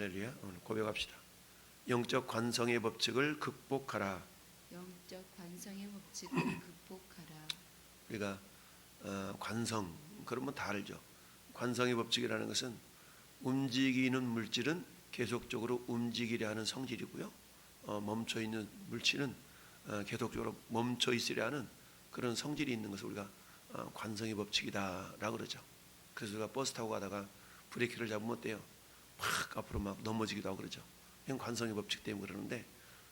할렐루야. 오늘 고백합시다. 영적 관성의 법칙을 극복하라. 영적 관성의 법칙을 극복하라. 우리가 관성 그러면 다 알죠. 관성의 법칙이라는 것은 움직이는 물질은 계속적으로 움직이려 하는 성질이고요. 멈춰 있는 물질은 계속적으로 멈춰 있으려 하는 그런 성질이 있는 것을 우리가 관성의 법칙이다라고 그러죠. 그래서 우리가 버스 타고 가다가 브레이크를 잡으면 어때요? 막 앞으로 막 넘어지기도 하고 그러죠. 이건 관성의 법칙 때문에 그러는데,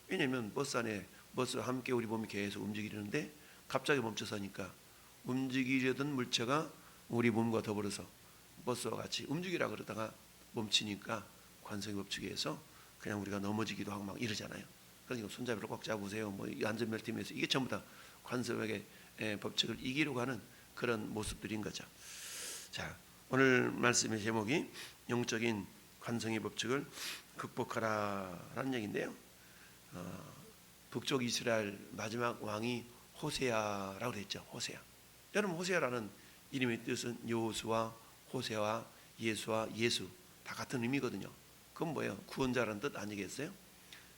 왜냐하면 버스 안에 버스와 함께 우리 몸이 계속 움직이려는데 갑자기 멈춰서니까 움직이려던 물체가 우리 몸과 더불어서 버스와 같이 움직이라 그러다가 멈추니까 관성의 법칙에 의해서 그냥 우리가 넘어지기도 하고 막 이러잖아요. 그러니까 손잡이를 꼭 잡으세요. 뭐 안전벨트면서 이게 전부 다 관성의 법칙을 이기려고 하는 그런 모습들인 거죠. 자, 오늘 말씀의 제목이 영적인 관성의 법칙을 극복하라라는 얘기인데요. 북쪽 이스라엘 마지막 왕이 호세아라고 그랬죠. 호세아. 여러분, 호세아라는 이름의 뜻은 여호수아, 호세아, 예수와 예수 다 같은 의미거든요. 그건 뭐예요? 구원자라는 뜻 아니겠어요?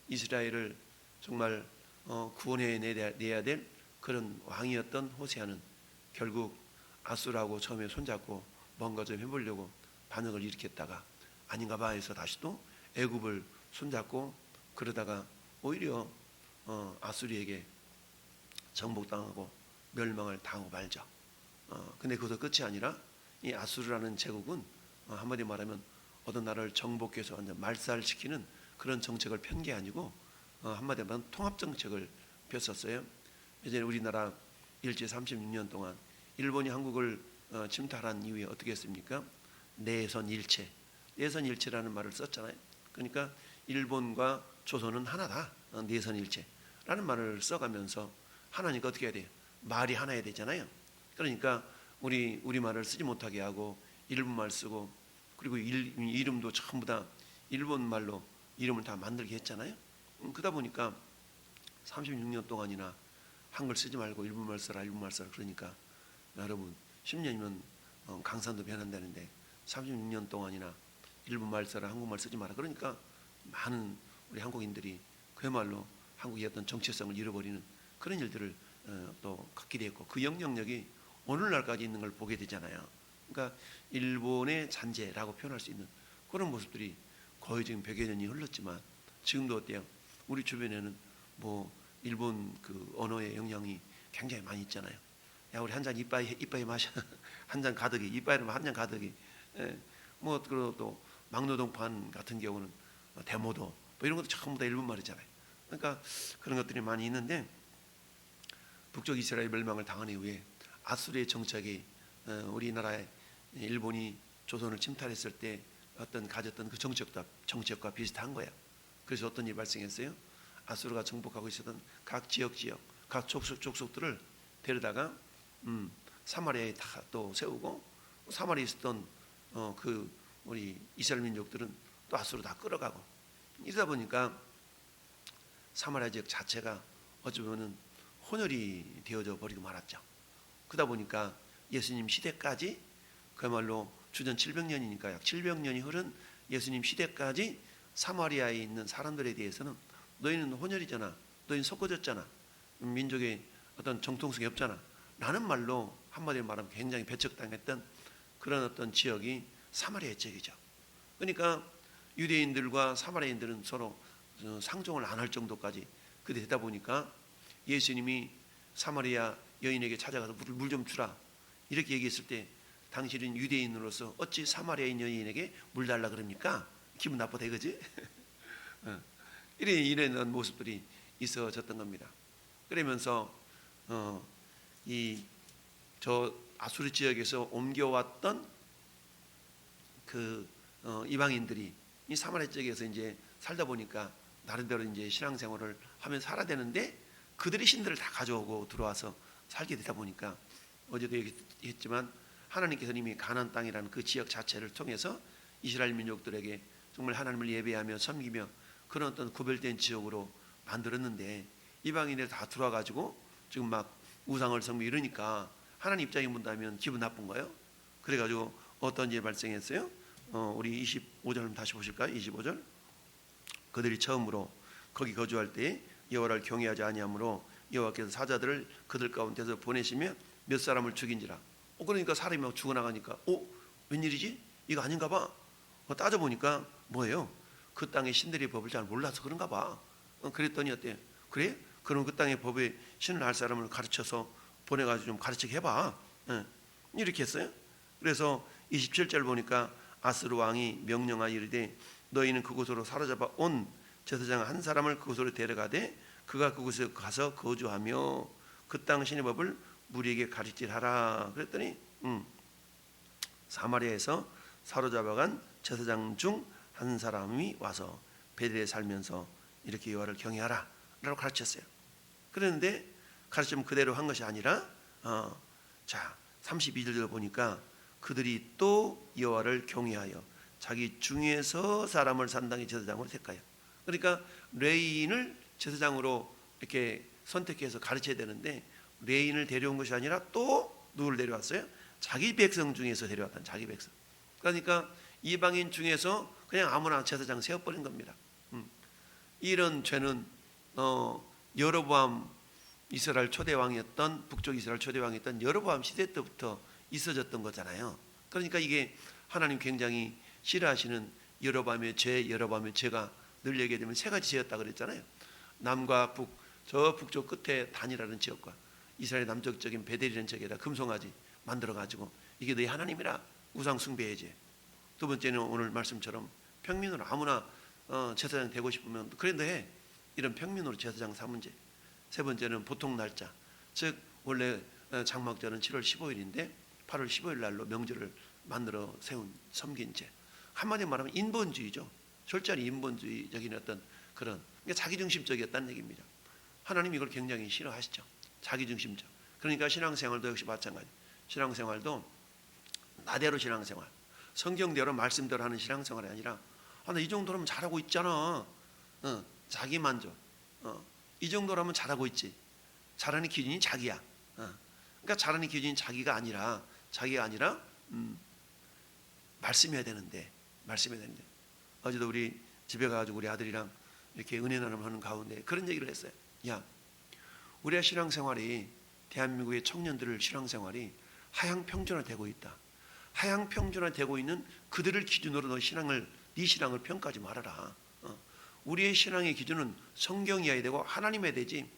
이스라엘을 정말 구원해 내야 될 그런 왕이었던 호세아는 결국 아수라하고 처음에 손잡고 뭔가 좀 해보려고 반역을 일으켰다가 아닌가 봐 해서 다시 또 애굽을 손잡고 그러다가 오히려 아수리에게 정복당하고 멸망을 당하고 말죠. 근데 그것도 끝이 아니라 이 아수르라는 제국은 한마디 말하면 어떤 나라를 정복해서 완전 말살시키는 그런 정책을 편 게 아니고 한마디 말하면 통합 정책을 폈었어요. 예전에 우리나라 일제 36년 동안 일본이 한국을 침탈한 이후에 어떻게 했습니까? 내선일체, 내선일체라는 말을 썼잖아요. 그러니까 일본과 조선은 하나다, 내선일체라는 말을 써가면서 하나니까 어떻게 해야 돼요? 말이 하나야 되잖아요. 그러니까 우리말을 쓰지 못하게 하고 일본말 쓰고, 그리고 이름도 전부 다 일본말로 이름을 다 만들게 했잖아요. 그러다 보니까 36년 동안이나 한글 쓰지 말고 일본말 써라 그러니까 여러분 10년이면 강산도 변한다는데 36년 동안이나 일본말 써라 한국말 쓰지 마라 그러니까 많은 우리 한국인들이 그야말로 한국의 어떤 정체성을 잃어버리는 그런 일들을 또 갖게 되었고, 그 영향력이 오늘날까지 있는 걸 보게 되잖아요. 그러니까 일본의 잔재라고 표현할 수 있는 그런 모습들이 거의 지금 100여 년이 흘렀지만 지금도 어때요? 우리 주변에는 뭐 일본 그 언어의 영향이 굉장히 많이 있잖아요. 야, 우리 한 잔 이빠이 마셔. 한 잔 가득이, 이빠이로 한 잔 가득이. 뭐 그리고 또 막노동판 같은 경우는 대모도 뭐 이런 것도 전부 다 일본 말이잖아요. 그러니까 그런 것들이 많이 있는데, 북쪽 이스라엘 멸망을 당한 이후에 아수르의 정책이 우리나라에 일본이 조선을 침탈했을 때 가졌던 그 정책과 비슷한 거야. 그래서 어떤 일이 발생했어요? 아수르가 정복하고 있었던 각 지역, 각 족속들을 데려다가 사마리아에 다 또 세우고, 사마리아에 있었던 그 우리 이스라엘 민족들은 또 아수르로 다 끌어가고, 이러다 보니까 사마리아 지역 자체가 어쩌면은 혼혈이 되어져 버리고 말았죠. 그러다 보니까 예수님 시대까지, 그야말로 주전 700년이니까 약 700년이 흐른 예수님 시대까지 사마리아에 있는 사람들에 대해서는 너희는 혼혈이잖아, 너희는 섞어졌잖아, 민족의 어떤 정통성이 없잖아 라는 말로 한마디로 말하면 굉장히 배척당했던 그런 어떤 지역이 사마리아 지역이죠. 그러니까 유대인들과 사마리아인들은 서로 상종을 안 할 정도까지 그렇게 되다 보니까 예수님이 사마리아 여인에게 찾아가서 물 좀 주라 이렇게 얘기했을 때, 당신은 유대인으로서 어찌 사마리아인 여인에게 물 달라 그럽니까? 기분 나쁘다 이거지? 이런 모습들이 있어졌던 겁니다. 그러면서 저 아수르 지역에서 옮겨왔던 그 이방인들이 이 사마리아 지역에서 이제 살다 보니까 나름대로 이제 신앙생활을 하면 살아야 되는데, 그들의 신들을 다 가져오고 들어와서 살게 되다 보니까 어제도 얘기했지만 하나님께서 이미 가나안 땅이라는 그 지역 자체를 통해서 이스라엘 민족들에게 정말 하나님을 예배하며 섬기며 그런 어떤 구별된 지역으로 만들었는데, 이방인들 다 들어와 가지고 지금 막 우상을 섬기고 이러니까 하나님 입장에 본다면 기분 나쁜 거예요. 그래가지고 어떤 일이 발생했어요? 우리 25절 다시 보실까요? 25절. 그들이 처음으로 거기 거주할 때 여호와를 경외하지 아니하므로 여호와께서 사자들을 그들 가운데서 보내시며 몇 사람을 죽인지라. 그러니까 사람이 막 죽어나가니까 웬일이지? 이거 아닌가 봐. 따져보니까 뭐예요? 그 땅의 신들의 법을 잘 몰라서 그런가 봐. 그랬더니 어때요? 그래? 그럼 그 땅의 법에 신을 알 사람을 가르쳐서 보내가지고 좀 가르치게 해봐. 이렇게 했어요. 그래서 27절 보니까 아스루 왕이 명령하여 이르되 너희는 그곳으로 사로잡아 온 제사장 한 사람을 그곳으로 데려가되 그가 그곳에 가서 거주하며 그 땅 신의 법을 무리에게 가르치하라. 그랬더니 사마리아에서 사로잡아간 제사장 중 한 사람이 와서 베델에 살면서 이렇게 여호와를 경외하라 라고 가르쳤어요. 그런데 가르치면 그대로 한 것이 아니라 자 32절을 보니까 그들이 또 여호와를 경외하여 자기 중에서 사람을 산당의 제사장으로 택하여. 그러니까 레인을 제사장으로 이렇게 선택해서 가르쳐야 되는데 레인을 데려온 것이 아니라 또 누구를 데려왔어요? 자기 백성 중에서 데려왔다는, 자기 백성. 그러니까 이방인 중에서 그냥 아무나 제사장 세워버린 겁니다. 이런 죄는 여로보암 이스라엘 초대왕이었던, 북쪽 이스라엘 초대왕이었던 여로보암 시대 때부터 있어졌던 거잖아요. 그러니까 이게 하나님 굉장히 싫어하시는 여로보암의 죄가 늘 얘기되면 세 가지 죄였다 그랬잖아요. 남과 북, 저 북쪽 끝에 단이라는 지역과 이스라엘 남쪽적인 베델이라는 지역에다 금송아지 만들어가지고 이게 너희 하나님이라 우상 숭배의 죄. 두 번째는 오늘 말씀처럼 평민으로 아무나 제사장 되고 싶으면 그래도 해. 이런 평민으로 제사장 삼은 죄. 세 번째는 보통 날짜. 즉 원래 장막절은 7월 15일인데 8월 15일 날로 명절을 만들어 세운 섬긴 죄. 한마디로 말하면 인본주의죠. 철저히 인본주의적인 어떤 그런, 그러니까 자기중심적이었다는 얘기입니다. 하나님 이걸 굉장히 싫어하시죠. 자기중심적. 그러니까 신앙생활도 역시 마찬가지. 신앙생활도 나대로 신앙생활, 성경대로 말씀대로 하는 신앙생활이 아니라 나 이 정도라면 잘하고 있잖아. 자기만족. 이 정도라면 잘하고 있지. 잘하는 기준이 자기야. 그러니까 잘하는 기준이 자기가 아니라 말씀해야 되는데. 어제도 우리 집에 가가지고 우리 아들이랑 이렇게 은혜 나눔하는 가운데 그런 얘기를 했어요. 야, 우리의 신앙생활이, 대한민국의 청년들의 신앙생활이 하향평준화되고 있다. 하향평준화되고 있는 그들을 기준으로 네 신앙을 평가하지 말아라. 우리의 신앙의 기준은 성경이어야 되고 하나님이어야 되지.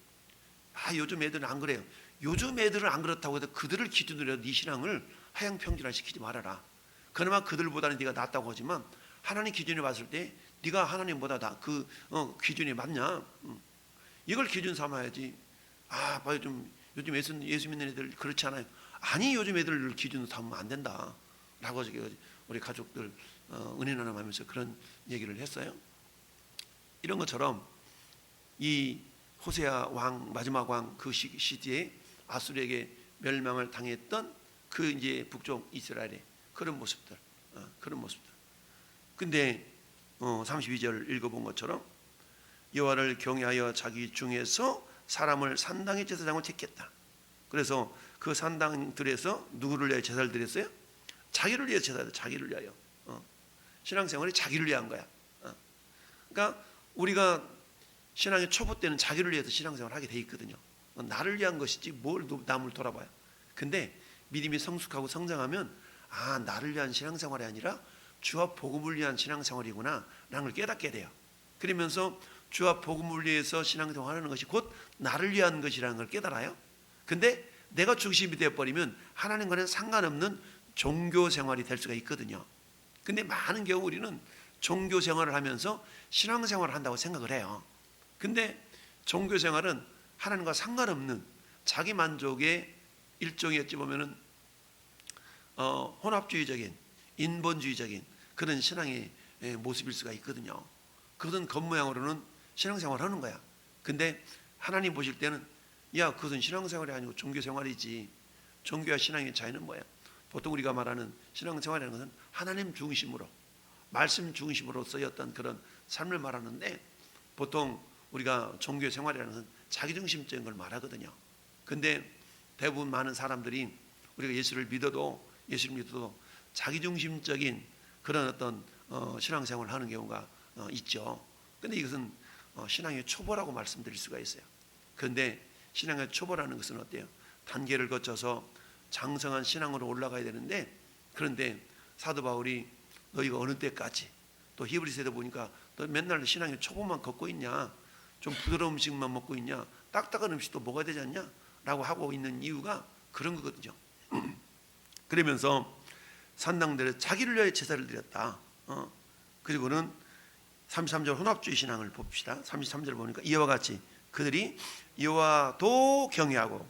요즘 애들은 안 그래요. 요즘 애들은 안 그렇다고 해도 그들을 기준으로 네 신앙을 하향평준화시키지 말아라. 그나마 그들보다는 네가 낫다고 하지만 하나님 기준에 봤을 때 네가 하나님보다 그 기준이 맞냐? 이걸 기준 삼아야지. 봐요, 요즘 예수 믿는 애들 그렇지 않아요. 아니, 요즘 애들 기준으로 삼으면 안 된다 라고 우리 가족들 은혜 나눔하면서 그런 얘기를 했어요. 이런 것처럼 이 호세아 왕, 마지막 왕 그 시기에 아수르에게 멸망을 당했던 그 이제 북쪽 이스라엘의 그런 모습들. 근데 32절 읽어본 것처럼 여호와를 경외하여 자기 중에서 사람을 산당의 제사장을 택했다. 그래서 그 산당들에서 누구를 위하여 제사를 드렸어요? 자기를 위해 제사를, 자기를 위하여. 신앙생활이 자기를 위한 거야. 그러니까 우리가 신앙의 초보 때는 자기를 위해서 신앙생활을 하게 돼 있거든요. 나를 위한 것이지 뭘 남을 돌아봐요. 근데 믿음이 성숙하고 성장하면 나를 위한 신앙생활이 아니라 주와 복음을 위한 신앙생활이구나 라는 걸 깨닫게 돼요. 그러면서 주와 복음을 위해서 신앙생활하는 것이 곧 나를 위한 것이라는 걸 깨달아요. 근데 내가 중심이 되어버리면 하나님과는 상관없는 종교생활이 될 수가 있거든요. 근데 많은 경우 우리는 종교생활을 하면서 신앙생활을 한다고 생각을 해요. 근데 종교생활은 하나님과 상관없는 자기 만족의 일종의 어찌 보면은 혼합주의적인, 인본주의적인 그런 신앙의 모습일 수가 있거든요. 그것은 겉모양으로는 신앙생활을 하는 거야. 근데 하나님 보실 때는 그것은 신앙생활이 아니고 종교생활이지. 종교와 신앙의 차이는 뭐야? 보통 우리가 말하는 신앙생활이라는 것은 하나님 중심으로, 말씀 중심으로서의 어떤 그런 삶을 말하는데, 보통 우리가 종교생활이라는 것은 자기중심적인 걸 말하거든요. 근데 대부분 많은 사람들이 우리가 예수를 믿어도 자기중심적인 그런 어떤 신앙생활을 하는 경우가 있죠. 근데 이것은 신앙의 초보라고 말씀드릴 수가 있어요. 그런데 신앙의 초보라는 것은 어때요? 단계를 거쳐서 장성한 신앙으로 올라가야 되는데, 그런데 사도 바울이 너희가 어느 때까지, 또 히브리서에도 보니까 너 맨날 신앙의 초보만 걷고 있냐, 좀 부드러운 음식만 먹고 있냐, 딱딱한 음식도 먹어야 되지 않냐 라고 하고 있는 이유가 그런 거거든요. 그러면서 산당들에 자기를 위하여 제사를 드렸다. 그리고는 33절 혼합주의 신앙을 봅시다. 33절 보니까 이와 같이 그들이 여호와도 경외하고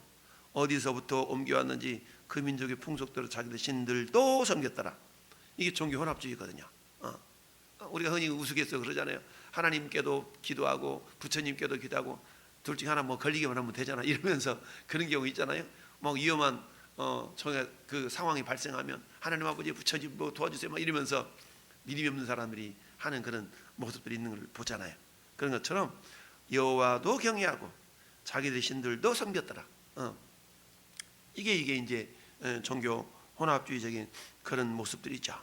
어디서부터 옮겨왔는지 그 민족의 풍속대로 자기들 신들도 섬겼더라. 이게 종교 혼합주의거든요. 우리가 흔히 우스갯소리로 그러잖아요. 하나님께도 기도하고 부처님께도 기도하고 둘 중에 하나 뭐 걸리기만 하면 되잖아 이러면서 그런 경우 있잖아요. 뭐 위험한 그 상황이 발생하면 하나님 아버지 부처님 뭐 도와주세요 막 이러면서 믿음이 없는 사람들이 하는 그런 모습들이 있는 걸 보잖아요. 그런 것처럼 여호와도 경외하고 자기들 신들도 섬겼더라. 이게 이제 종교 혼합주의적인 그런 모습들이죠.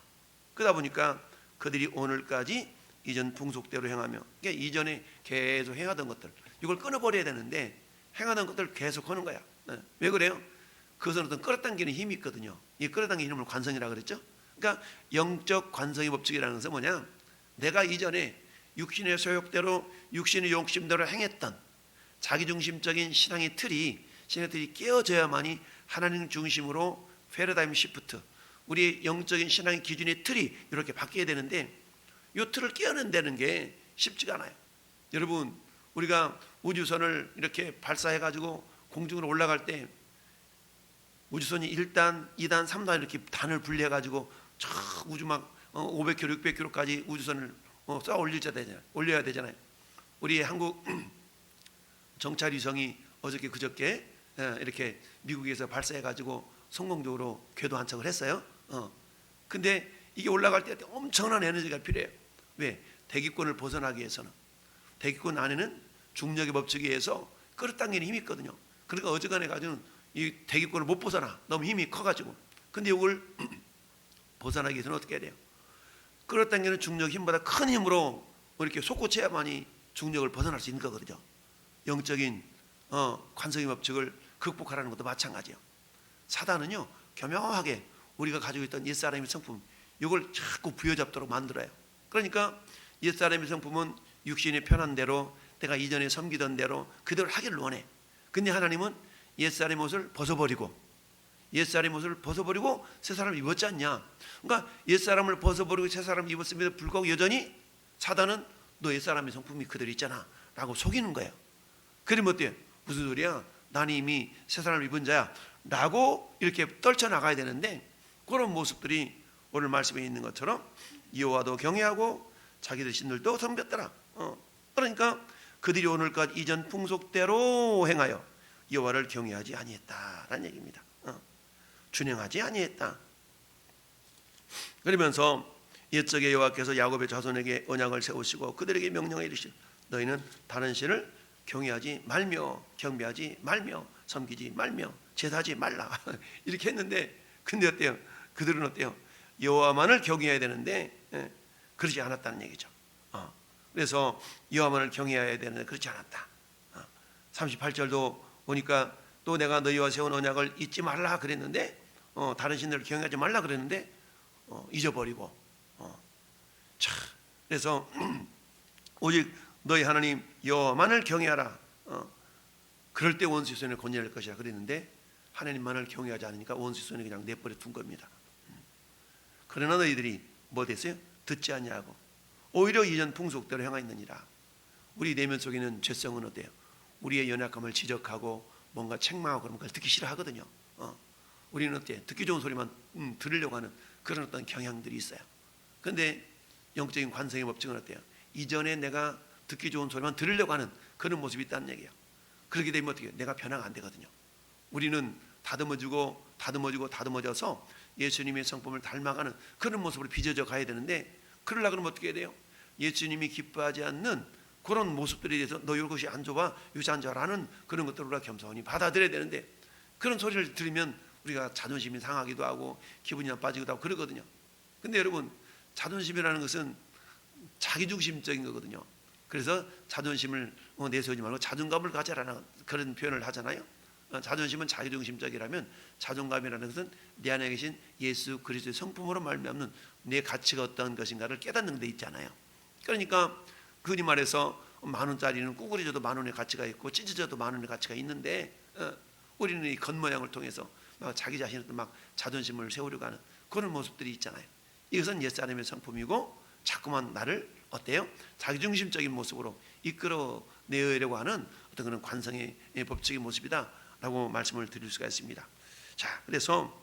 그러다 보니까 그들이 오늘까지 이전 풍속대로 행하며, 그러니까 이전에 계속 행하던 것들 이걸 끊어버려야 되는데 행하던 것들 계속 하는 거야. 왜 그래요? 그것은 어떤 끌어당기는 힘이 있거든요. 이 끌어당기는 힘을 관성이라고 그랬죠. 그러니까 영적 관성의 법칙이라는 것은 뭐냐, 내가 이전에 육신의 소욕대로 육신의 욕심대로 행했던 자기중심적인 신앙의 틀이 깨어져야만이 하나님 중심으로 패러다임 시프트, 우리의 영적인 신앙의 기준의 틀이 이렇게 바뀌어야 되는데 이 틀을 깨어낸다는 게 쉽지가 않아요. 여러분, 우리가 우주선을 이렇게 발사해가지고 공중으로 올라갈 때 우주선이 1단, 2단, 3단 이렇게 단을 분리해가지고 저 우주 막 500km, 600km까지 우주선을 올려야 되잖아요. 우리 한국 정찰위성이 어저께 그저께 이렇게 미국에서 발사해가지고 성공적으로 궤도 안착을 했어요. 근데 이게 올라갈 때 엄청난 에너지가 필요해요. 왜? 대기권을 벗어나기 위해서는. 대기권 안에는 중력의 법칙에 의해서 끌어당기는 힘이 있거든요. 그러니까 어지간해 가지고는 이 대기권을 못 벗어나. 너무 힘이 커가지고. 근데 이걸 벗어나기 위해서는 어떻게 해야 돼요? 끌어당기는 중력 힘보다 큰 힘으로 이렇게 솟구쳐야만이 중력을 벗어날 수 있는 거거든요. 영적인 관성의 법칙을 극복하라는 것도 마찬가지예요. 사단은요, 교묘하게 우리가 가지고 있던 옛사람의 성품 이걸 자꾸 부여잡도록 만들어요. 그러니까 옛사람의 성품은 육신이 편한 대로 내가 이전에 섬기던 대로 그대로 하기를 원해. 근데 하나님은 옛사람의 옷을 벗어버리고 새 사람을 입었지 않냐. 그러니까 옛사람을 벗어버리고 새 사람을 입었음에도 불구하고 여전히 사단은 너 옛사람의 성품이 그대로 있잖아 라고 속이는 거예요. 그러면 어때요? 무슨 소리야? 나는 이미 새 사람을 입은 자야 라고 이렇게 떨쳐나가야 되는데, 그런 모습들이 오늘 말씀에 있는 것처럼 여호와도 경외하고 자기들 신들도 섬겼더라. 그러니까 그들이 오늘까지 이전 풍속대로 행하여 여호와를 경외하지 아니했다라는 얘기입니다. 준행하지 아니했다. 그러면서 옛적에 여호와께서 야곱의 자손에게 언약을 세우시고 그들에게 명령해 이르시되 너희는 다른 신을 경외하지 말며 경배하지 말며 섬기지 말며 제사하지 말라 이렇게 했는데, 근데 어때요? 그들은 어때요? 여호와만을 경외해야 되는데 그러지 않았다는 얘기죠. 그래서 여호와만을 경외해야 되는데 그렇지 않았다. 38절도 보니까 또 내가 너희와 세운 언약을 잊지 말라 그랬는데 다른 신들을 경외하지 말라 그랬는데 잊어버리고 그래서 오직 너희 하나님 여호와만을 경외하라. 그럴 때 원수의 손에 건져낼 것이라 그랬는데 하나님만을 경외하지 않으니까 원수의 손에 그냥 내버려 둔 겁니다. 그러나 너희들이 뭐 됐어요? 듣지 않냐고 오히려 이전 풍속대로 행하였느니라. 우리 내면 속에는 죄성은 어때요? 우리의 연약함을 지적하고 뭔가 책망하고 그런 걸 듣기 싫어하거든요. 우리는 어때요? 듣기 좋은 소리만 들으려고 하는 그런 어떤 경향들이 있어요. 그런데 영적인 관성의 법칙은 어때요? 이전에 내가 듣기 좋은 소리만 들으려고 하는 그런 모습이 있다는 얘기예요. 그렇게 되면 어떻게 해요? 내가 변화가 안 되거든요. 우리는 다듬어져서 예수님의 성품을 닮아가는 그런 모습으로 빚어져 가야 되는데, 그러려고 하면 어떻게 해야 돼요? 예수님이 기뻐하지 않는 그런 모습들에 대해서 너 이것이 안 좋아, 이것이 안 좋아라는 그런 것들을 우리가 겸손히 받아들여야 되는데, 그런 소리를 들으면 우리가 자존심이 상하기도 하고 기분이 나빠지기도 하고 그러거든요. 근데 여러분, 자존심이라는 것은 자기중심적인 거거든요. 그래서 자존심을 내세우지 말고 자존감을 가져라는 그런 표현을 하잖아요. 자존심은 자기중심적이라면 자존감이라는 것은 내 안에 계신 예수 그리스도의 성품으로 말미암는 내 가치가 어떤 것인가를 깨닫는 데 있잖아요. 그러니까 그니 말해서 만 원짜리는 구부러져도 만 원의 가치가 있고 찢어져도 만 원의 가치가 있는데 우리는 이 겉모양을 통해서 막 자기 자신을 막 자존심을 세우려고 하는 그런 모습들이 있잖아요. 이것은 옛사람의 성품이고 자꾸만 나를 어때요? 자기중심적인 모습으로 이끌어내려고 하는 어떤 그런 관성의 법칙의 모습이다라고 말씀을 드릴 수가 있습니다. 자, 그래서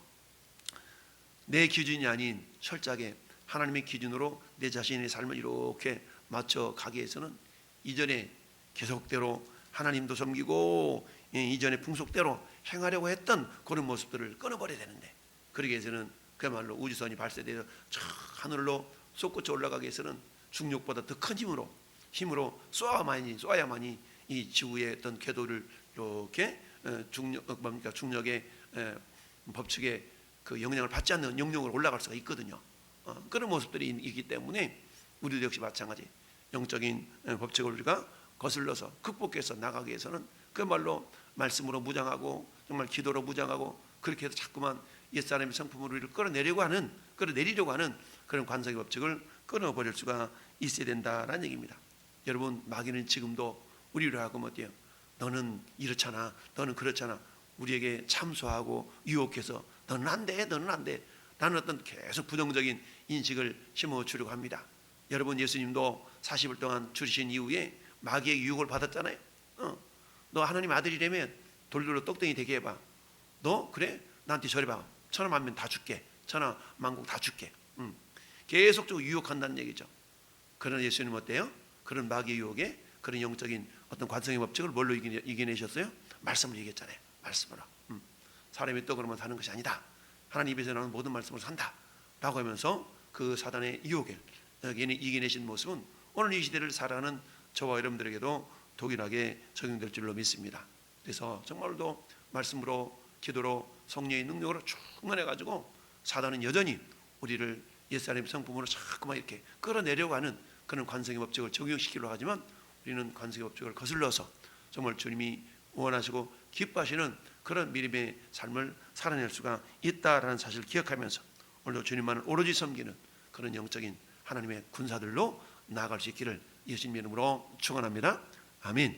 내 기준이 아닌 철저하게 하나님의 기준으로 내 자신의 삶을 이렇게 맞춰 가기 위해서는 이전에 계속대로 하나님도 섬기고 이전의 풍속대로 행하려고 했던 그런 모습들을 끊어버려야 되는데, 그러기 위해서는 그야말로 우주선이 발사되어 저 하늘로 솟구쳐 올라가기 위해서는 중력보다 더 큰 힘으로 쏘아야만이 이 지구의 어떤 궤도를 이렇게 중력의 법칙에 그 영향을 받지 않는 영역으로 올라갈 수가 있거든요. 그런 모습들이 있기 때문에 우리도 역시 마찬가지 영적인 법칙을 우리가 거슬러서 극복해서 나가기 위해서는 그야말로 말씀으로 무장하고 정말 기도로 무장하고 그렇게 해서 자꾸만 옛사람의 성품으로 우리를 끌어내리려고 하는 그런 관성의 법칙을 끊어버릴 수가 있어야 된다라는 얘기입니다. 여러분, 마귀는 지금도 우리를 하고 어때요? 너는 이렇잖아, 너는 그렇잖아, 우리에게 참소하고 유혹해서 너는 안 돼, 너는 안 돼, 나는 어떤 계속 부정적인 인식을 심어주려고 합니다. 여러분, 예수님도 40일 동안 줄이신 이후에 마귀의 유혹을 받았잖아요. 너 하나님 아들이라면 돌돌로 똑땡이 되게 해봐. 너 그래? 나한테 저래봐. 천하 만민 다 줄게. 천하 만국 다 줄게. 계속적으로 유혹한다는 얘기죠. 그러나 예수님 어때요? 그런 마귀의 유혹에 그런 영적인 어떤 관성의 법칙을 뭘로 이겨내셨어요? 말씀을 얘기했잖아요. 말씀으로. 사람이 또 그러면 사는 것이 아니다. 하나님 입에서 나오는 모든 말씀을 산다 라고 하면서 그 사단의 유혹을 이겨내신 모습은 오늘 이 시대를 살아가는 저와 여러분들에게도 동일하게 적용될 줄로 믿습니다. 그래서 정말로 말씀으로 기도로 성령의 능력으로 충만해가지고 사단은 여전히 우리를 옛사람의 성품으로 자꾸만 이렇게 끌어내려고 하는 그런 관성의 법칙을 적용시키려고 하지만 우리는 관성의 법칙을 거슬러서 정말 주님이 원하시고 기뻐하시는 그런 믿음의 삶을 살아낼 수가 있다라는 사실을 기억하면서 오늘도 주님만을 오로지 섬기는 그런 영적인 하나님의 군사들로 나아갈 수 있기를 예수님 이름으로 축원합니다. 아멘.